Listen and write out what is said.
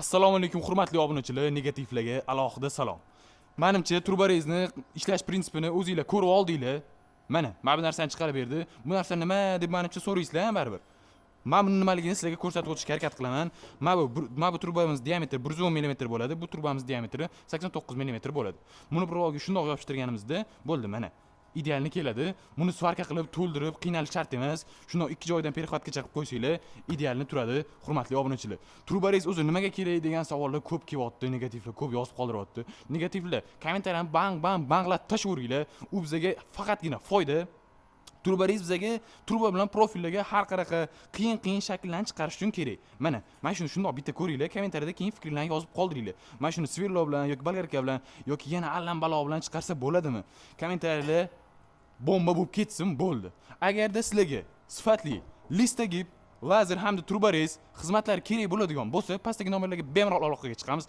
Assalomu alaykum hurmatli obunachilar, negativlarga alohida salom. Menimcha turbarezni ishlash prinsipini o'zingizlar ko'rib oldinglar. Mana bu narsani chiqarib berdi. Bu narsa nima deb menimcha so'raysizlar baribir. Men buni nimaligini sizlarga ko'rsatib o'tishga harakat qilaman. Bu turbamiz diametri 110 mm bo'ladi. Bu turbamiz diametri 89 mm bo'ladi. Buni provolga shundoq yopishtirganimizda bo'ldi mana. Idealni keladi. Buni svarka qilib, to'ldirib, qiynalish shart emas. Shundoq ikki joydan perxvatgacha qilib qo'ysanglar, idealni turadi, hurmatli obunachilar. Turbares o'zi nimaga kerak degan savollar ko'p kelyapti, negativlar ko'p yozib qoldiryapti. Negativlar kommentariyani banglab tashaveringlar. U bizga faqatgina foyda. Turbares bizga turba bilan profillarga har qanaqa qiyin shakllarni chiqarish uchun kerak. Mana shuni shundoq bitta ko'ringlar, kommentariyada keyin fikrlarni yozib qoldiringlar. Mana shuni sverlo bilan yoki bolgarka bilan yoki yana allambalo bilan chiqarsa bo'ladimi? Kommentariyalar bomba bo'lib ketsin bo'ldi. Agarda sizlarga sifatli listagib lazer hamda turbares xizmatlari kerak bo'ladigan bo'lsa, pastdagi nomerlarga bemalol aloqaga chiqamiz.